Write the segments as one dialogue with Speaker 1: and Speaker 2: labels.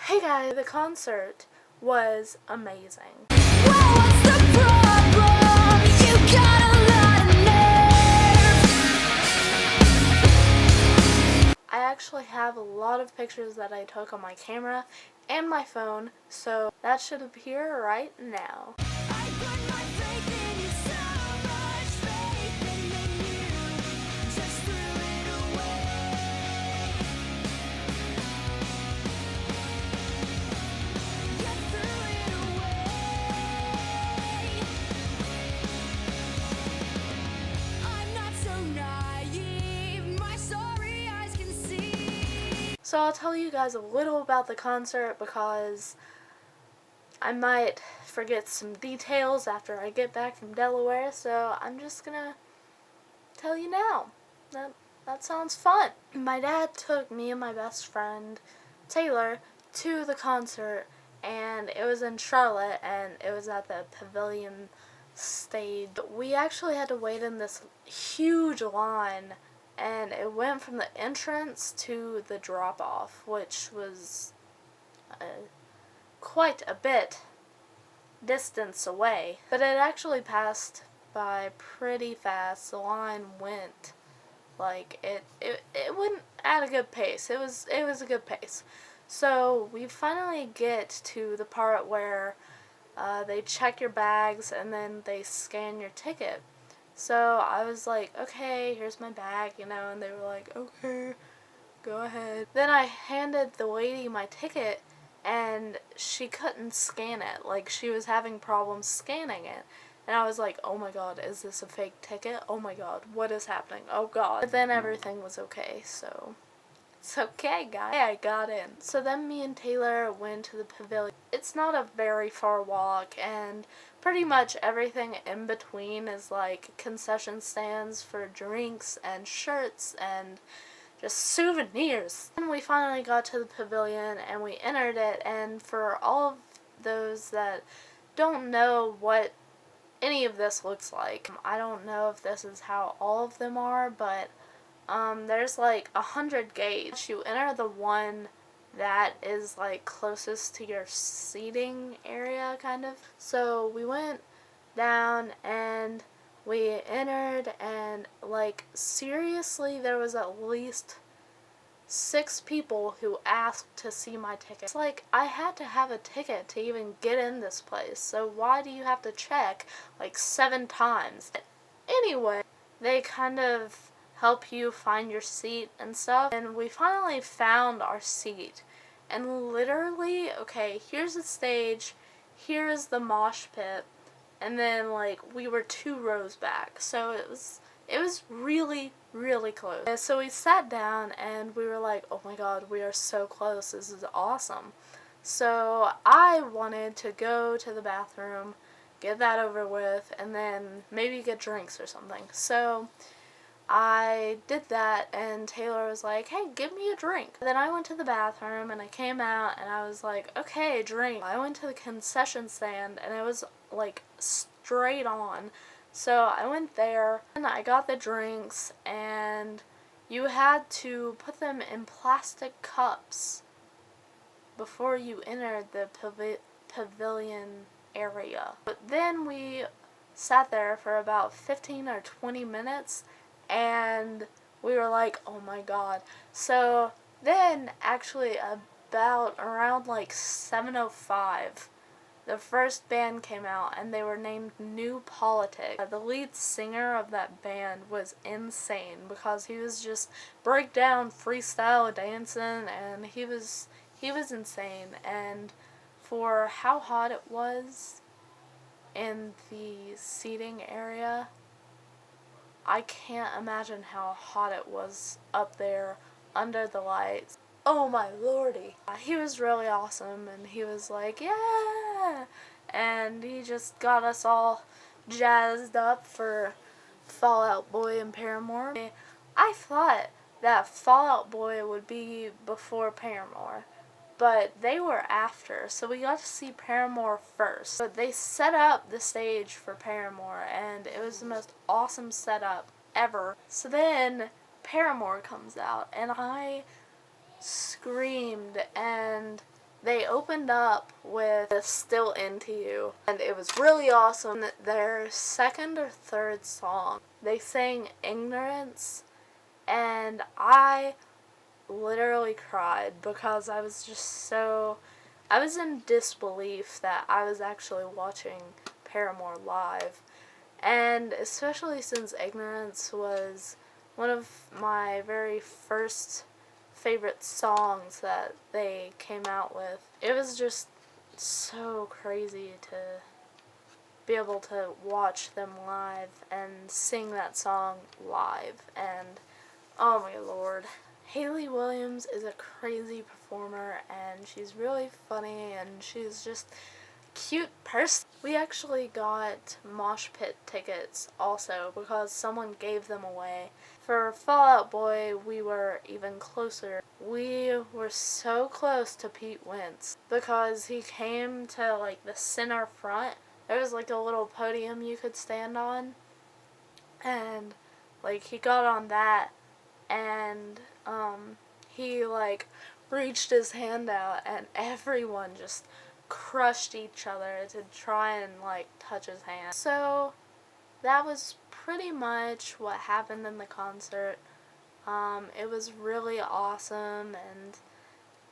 Speaker 1: Hey guys, the concert was amazing.
Speaker 2: Well, what's the problem? You got a lot of nerve.
Speaker 1: I actually have a lot of pictures that I took on my camera and my phone, so that should appear right now.
Speaker 2: I put my faith in you, so much faith, and then you just threw it away. You threw it away. I'm not so naive. My sorry eyes can see.
Speaker 1: So I'll tell you guys a little about the concert because I might forget some details after I get back from Delaware, so I'm just gonna tell you now. That sounds fun. My dad took me and my best friend, Taylor, to the concert, and it was in Charlotte, and it was at the Pavilion stage. We actually had to wait in this huge line, and it went from the entrance to the drop-off, which was quite a bit distance away. But it actually passed by pretty fast. The line went like it went at a good pace. It was a good pace. So we finally get to the part where they check your bags and then they scan your ticket. So I was like, okay, here's my bag, and they were like, okay, go ahead. Then I handed the lady my ticket, and she couldn't scan it. Like, she was having problems scanning it. And I was like, oh my god, is this a fake ticket? Oh my god, what is happening? Oh god. But then everything was okay, so it's okay, guys. I got in. So then me and Taylor went to the pavilion. It's not a very far walk, and pretty much everything in between is like concession stands for drinks and shirts and just souvenirs. And we finally got to the pavilion and we entered it, and for all of those that don't know what any of this looks like, I don't know if this is how all of them are, but there's like 100 gates. You enter the one that is like closest to your seating area, kind of. So we went down and we entered, and like seriously there was at least 6 people who asked to see my ticket. It's like, I had to have a ticket to even get in this place, so why do you have to check like 7 times? Anyway, they kind of help you find your seat and stuff, and we finally found our seat. And literally, okay, here's the stage, here is the mosh pit, and then like we were 2 rows back, so it was really, really close. And so we sat down and we were like, oh my god, we are so close, this is awesome. So I wanted to go to the bathroom, get that over with, and then maybe get drinks or something. So I did that, and Taylor was like, hey, give me a drink. Then I went to the bathroom and I came out and I was like, okay, drink. I went to the concession stand and it was like straight on. So I went there and I got the drinks, and you had to put them in plastic cups before you entered the pavilion area. But then we sat there for about 15 or 20 minutes, and we were like, oh my god. So then actually about around like 7:05, the first band came out, and they were named New Politics. The lead singer of that band was insane because he was just breakdown freestyle dancing, and he was insane. And for how hot it was in the seating area, I can't imagine how hot it was up there under the lights. Oh my lordy. He was really awesome, and he was like, yeah! And he just got us all jazzed up for Fall Out Boy and Paramore. I thought that Fall Out Boy would be before Paramore, but they were after, so we got to see Paramore first. But they set up the stage for Paramore, and it was the most awesome setup ever. So then Paramore comes out, and I screamed, and they opened up with Still Into You, and it was really awesome. Their second or third song, they sang Ignorance, and I literally cried because I was in disbelief that I was actually watching Paramore live. And especially since Ignorance was one of my very first favorite songs that they came out with, it was just so crazy to be able to watch them live and sing that song live. And oh my lord, Hayley Williams is a crazy performer, and she's really funny, and she's just cute person. We actually got mosh pit tickets also because someone gave them away. For Fall Out Boy, we were even closer. We were so close to Pete Wentz because he came to like the center front. There was like a little podium you could stand on, and like he got on that, and he like reached his hand out, and everyone just crushed each other to try and like touch his hand. So that was pretty much what happened in the concert. It was really awesome, and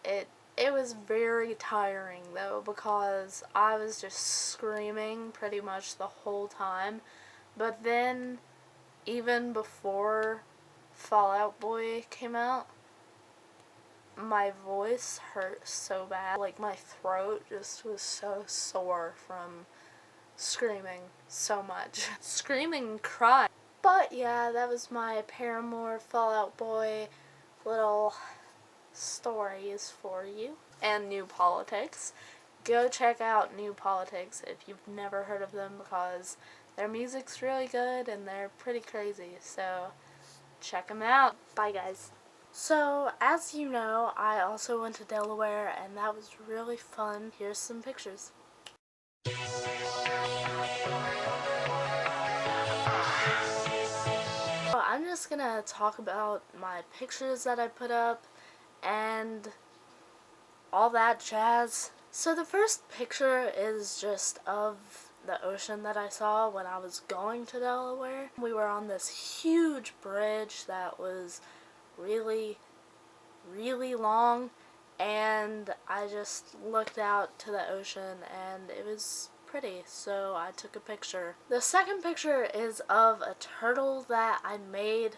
Speaker 1: it was very tiring though because I was just screaming pretty much the whole time. But then even before Fall Out Boy came out, my voice hurt so bad. Like my throat just was so sore from screaming so much. Screaming and crying. But yeah, that was my Paramore Fall Out Boy little stories for you. And New Politics. Go check out New Politics if you've never heard of them because their music's really good and they're pretty crazy. So check them out. Bye guys. So, as you know, I also went to Delaware, and that was really fun. Here's some pictures. I'm just gonna talk about my pictures that I put up and all that jazz. So the first picture is just of the ocean that I saw when I was going to Delaware. We were on this huge bridge that was really, really long, and I just looked out to the ocean and it was pretty, so I took a picture. The second picture is of a turtle that I made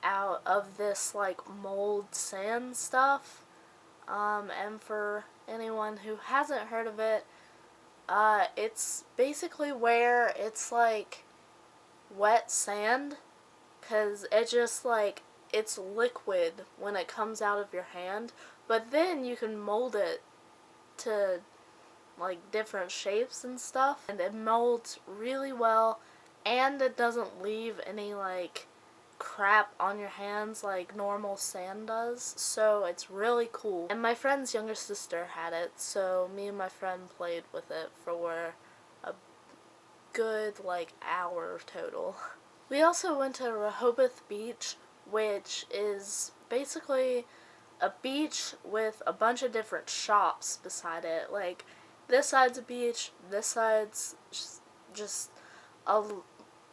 Speaker 1: out of this like mold sand stuff, and for anyone who hasn't heard of it, it's basically where it's like wet sand, because it just like it's liquid when it comes out of your hand, but then you can mold it to like different shapes and stuff, and it molds really well, and it doesn't leave any like crap on your hands like normal sand does, so it's really cool. And my friend's younger sister had it, so me and my friend played with it for a good like hour total. We also went to Rehoboth Beach, which is basically a beach with a bunch of different shops beside it. Like, this side's a beach, this side's just a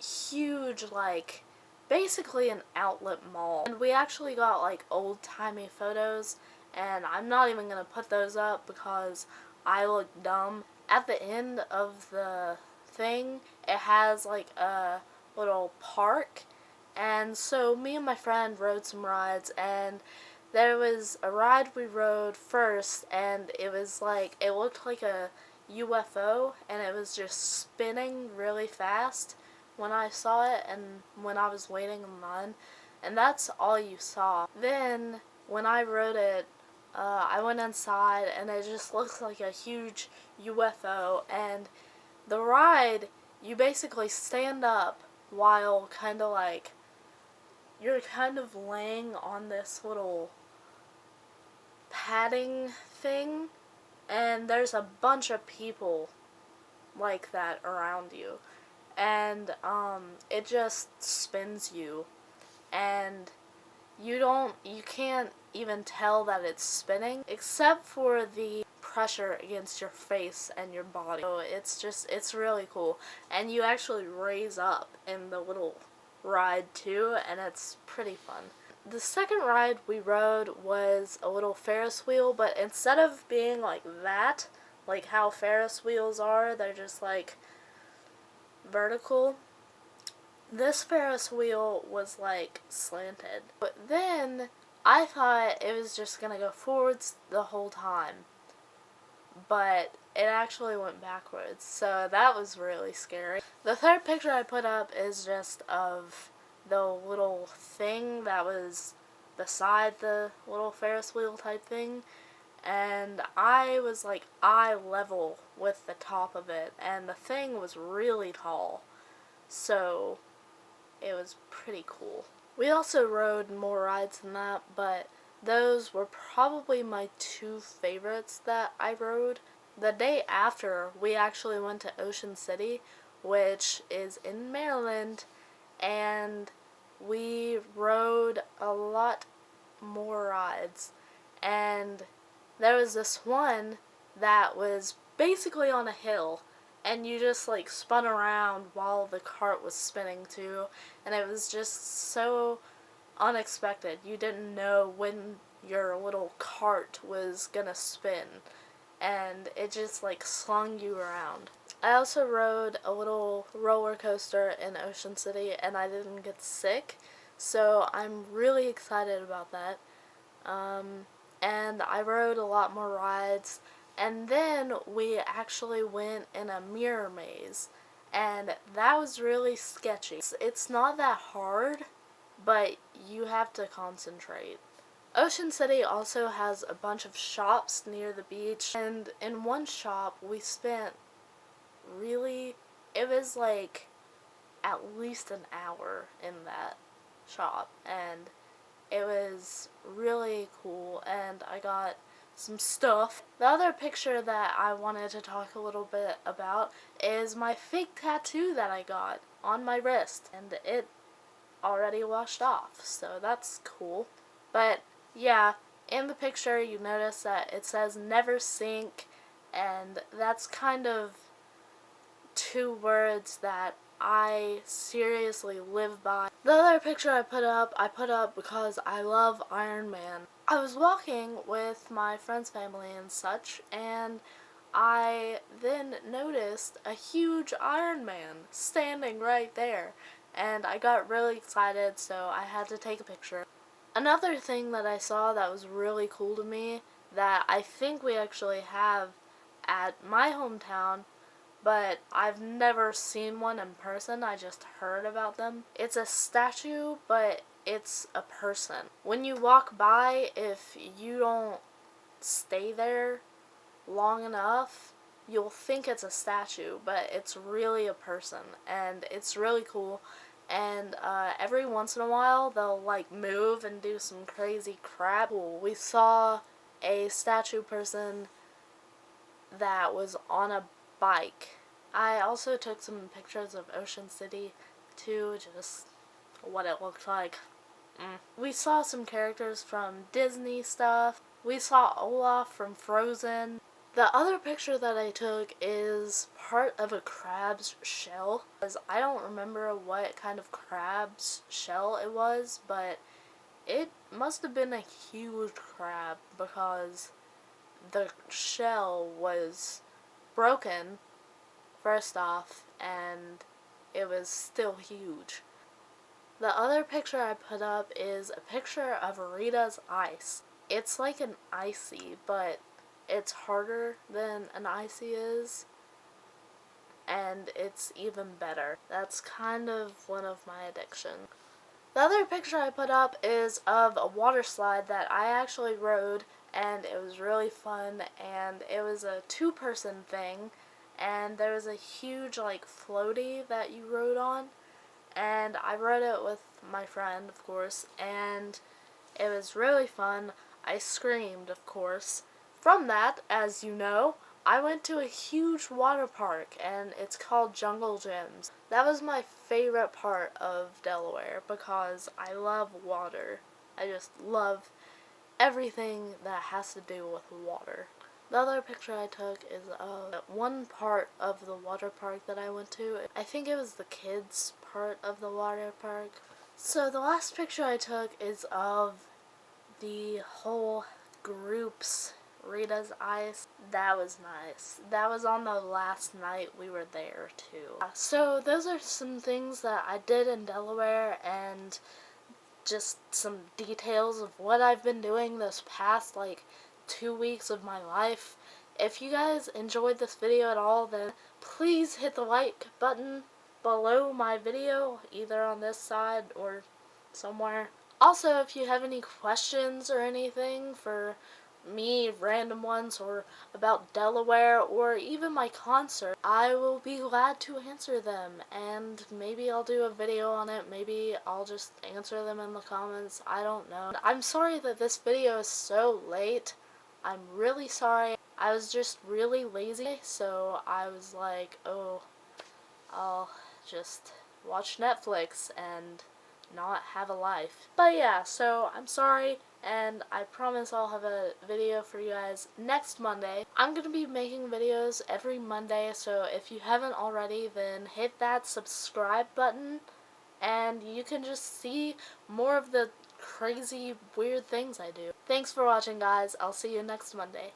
Speaker 1: huge, like, basically an outlet mall. And we actually got, like, old-timey photos, and I'm not even gonna put those up because I look dumb. At the end of the thing, it has, like, a little park, and so me and my friend rode some rides, and there was a ride we rode first, and it was like, it looked like a UFO, and it was just spinning really fast when I saw it and when I was waiting in line, and that's all you saw. Then when I rode it, I went inside, and it just looks like a huge UFO, and the ride, you basically stand up while kind of like, you're kind of laying on this little padding thing, and there's a bunch of people like that around you, and it just spins you, and you can't even tell that it's spinning, except for the pressure against your face and your body. So it's really cool. And you actually raise up in the little ride too, and it's pretty fun. The second ride we rode was a little Ferris wheel, but instead of being like that, like how Ferris wheels are, they're just like vertical. This Ferris wheel was like slanted. But then I thought it was just gonna go forwards the whole time, but it actually went backwards, so that was really scary. The third picture I put up is just of the little thing that was beside the little Ferris wheel type thing, and I was like eye level with the top of it, and the thing was really tall, so it was pretty cool. We also rode more rides than that, but those were probably my two favorites that I rode. The day after, we actually went to Ocean City, which is in Maryland, and we rode a lot more rides. And there was this one that was basically on a hill, and you just like spun around while the cart was spinning too, and it was just so unexpected. You didn't know when your little cart was gonna spin, and it just like slung you around. I also rode a little roller coaster in Ocean City, and I didn't get sick, so I'm really excited about that. And I rode a lot more rides, and then we actually went in a mirror maze, and that was really sketchy. It's not that hard, but you have to concentrate. Ocean City also has a bunch of shops near the beach, and in one shop we spent it was like at least an hour in that shop, and it was really cool, and I got some stuff. The other picture that I wanted to talk a little bit about is my fake tattoo that I got on my wrist, and it already washed off, so that's cool. But yeah, in the picture you notice that it says never sink, and that's kind of two words that I seriously live by. The other picture I put up because I love Iron Man. I was walking with my friend's family and such, and I then noticed a huge Iron Man standing right there, and I got really excited, so I had to take a picture. Another thing that I saw that was really cool to me that I think we actually have at my hometown, but I've never seen one in person, I just heard about them. It's a statue, but it's a person. When you walk by, if you don't stay there long enough, you'll think it's a statue, but it's really a person, and it's really cool. And every once in a while, they'll like move and do some crazy crap. We saw a statue person that was on a bike. I also took some pictures of Ocean City too, just what it looked like. We saw some characters from Disney stuff. We saw Olaf from Frozen. The other picture that I took is part of a crab's shell. I don't remember what kind of crab's shell it was, but it must have been a huge crab because the shell was broken, first off, and it was still huge. The other picture I put up is a picture of Rita's ice. It's like an icy, but it's harder than an icy is, and it's even better. That's kind of one of my addictions. The other picture I put up is of a water slide that I actually rode, and it was really fun, and it was a two-person thing, and there was a huge like floaty that you rode on, and I rode it with my friend, of course, and it was really fun. I screamed, of course. From that, as you know, I went to a huge water park, and it's called Jungle Gyms. That was my favorite part of Delaware because I love water. I just love everything that has to do with water. The other picture I took is of one part of the water park that I went to. I think it was the kids part of the water park. So the last picture I took is of the whole group's Rita's Ice. That was nice. That was on the last night we were there too. So those are some things that I did in Delaware and just some details of what I've been doing this past 2 weeks of my life. If you guys enjoyed this video at all, then please hit the like button below my video, either on this side or somewhere. Also, if you have any questions or anything for me, random ones, or about Delaware, or even my concert, I will be glad to answer them, and maybe I'll do a video on it, maybe I'll just answer them in the comments, I don't know. I'm sorry that this video is so late. I'm really sorry. I was just really lazy, so I was like, oh, I'll just watch Netflix and not have a life. But yeah, so I'm sorry, and I promise I'll have a video for you guys next Monday. I'm gonna be making videos every Monday, so if you haven't already, then hit that subscribe button and you can just see more of the crazy, weird things I do. Thanks for watching, guys. I'll see you next Monday.